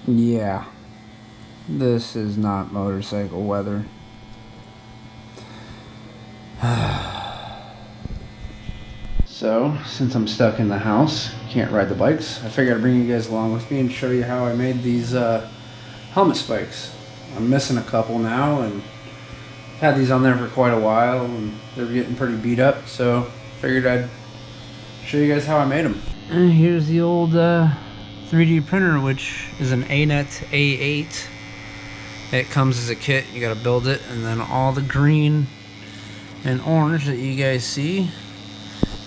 Yeah, this is not motorcycle weather. So, since I'm stuck in the house, can't ride the bikes, I figured I'd bring you guys along with me and show you how I made these helmet spikes. I'm missing a couple now, and had these on there for quite a while, and they're getting pretty beat up, so figured I'd show you guys how I made them. And here's the old 3D printer, which is an ANET A8. It comes as a kit, you gotta build it, and then all the green and orange that you guys see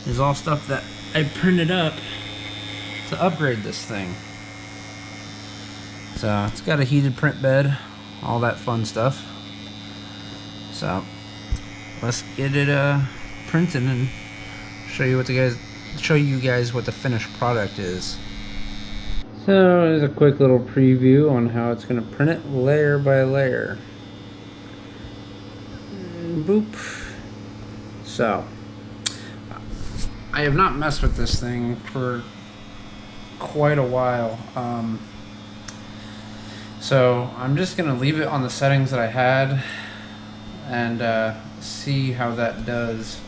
is all stuff that I printed up to upgrade this thing. So it's got a heated print bed, all that fun stuff. So let's get it printed and show you guys what the finished product is. So there's a quick little preview on how it's going to print it layer by layer. Boop. So I have not messed with this thing for quite a while. So I'm just going to leave it on the settings that I had and see how that does.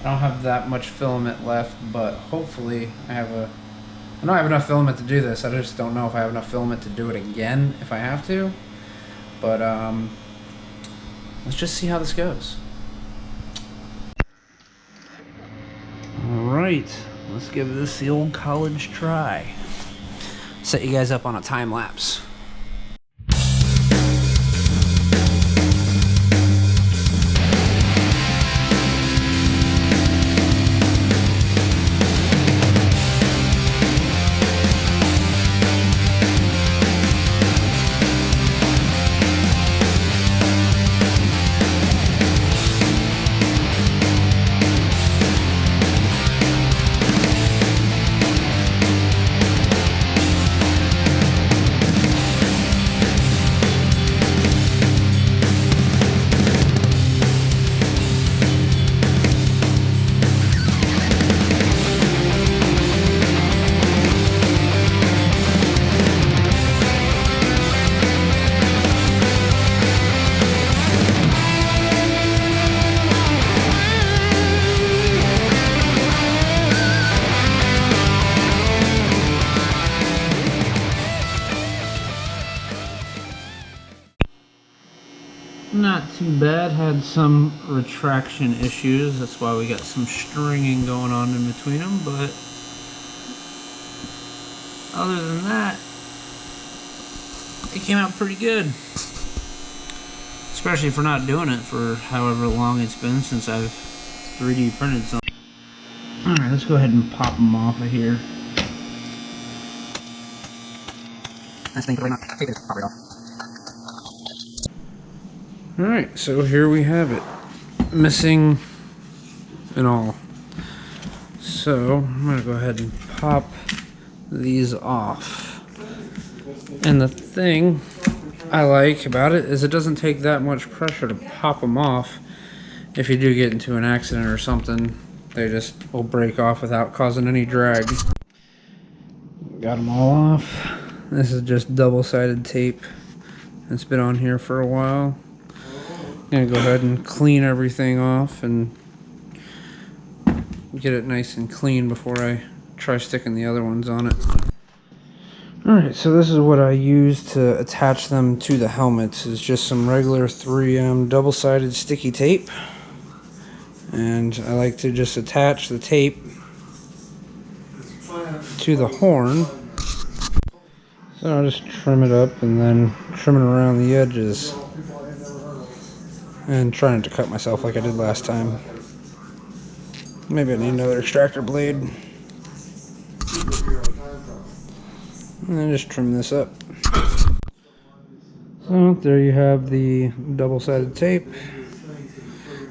I don't have that much filament left, but hopefully I know I have enough filament to do this. I just don't know if I have enough filament to do it again if I have to. But let's just see how this goes. Alright, let's give this the old college try. Set you guys up on a time lapse. Not too bad, had some retraction issues, that's why we got some stringing going on in between them, but other than that, it came out pretty good. Especially for not doing it for however long it's been since I've 3D printed something. Alright, let's go ahead and pop them off of here. Nice thing, right now. Take this, pop it off. Alright, so here we have it. Missing and all. So, I'm going to go ahead and pop these off. And the thing I like about it is it doesn't take that much pressure to pop them off. If you do get into an accident or something, they just will break off without causing any drag. Got them all off. This is just double-sided tape. It's been on here for a while. I'm gonna go ahead and clean everything off and get it nice and clean before I try sticking the other ones on it. Alright, so this is what I use to attach them to the helmets. It's just some regular 3M double-sided sticky tape. And I like to just attach the tape to the horn. So I'll just trim it up and then trim it around the edges. And trying to cut myself like I did last time. Maybe I need another extractor blade. And then just trim this up. So there you have the double-sided tape.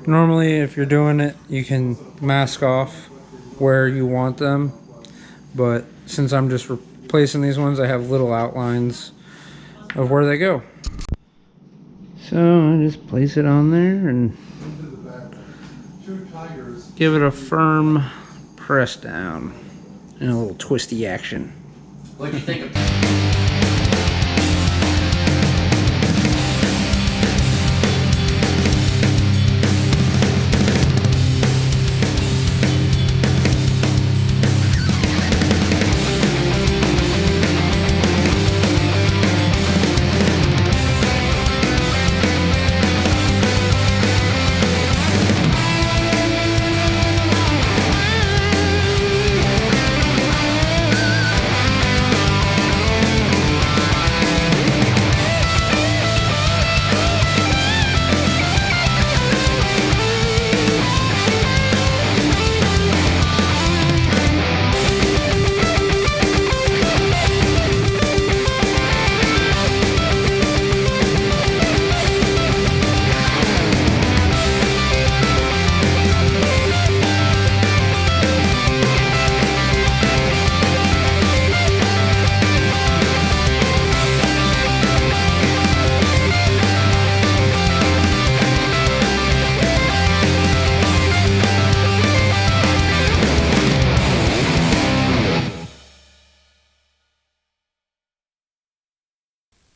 Normally if you're doing it, you can mask off where you want them. But since I'm just replacing these ones, I have little outlines of where they go. So I just place it on there and give it a firm press down and a little twisty action. What'd you think of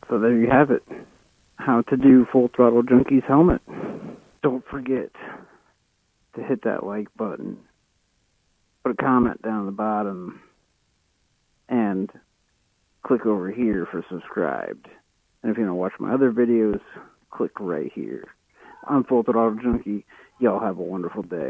So there you have it. How to do Full Throttle Junkies helmet. Don't forget to hit that like button. Put a comment down the bottom. And click over here for subscribed. And if you want to watch my other videos, click right here. I'm Full Throttle Junkie. Y'all have a wonderful day.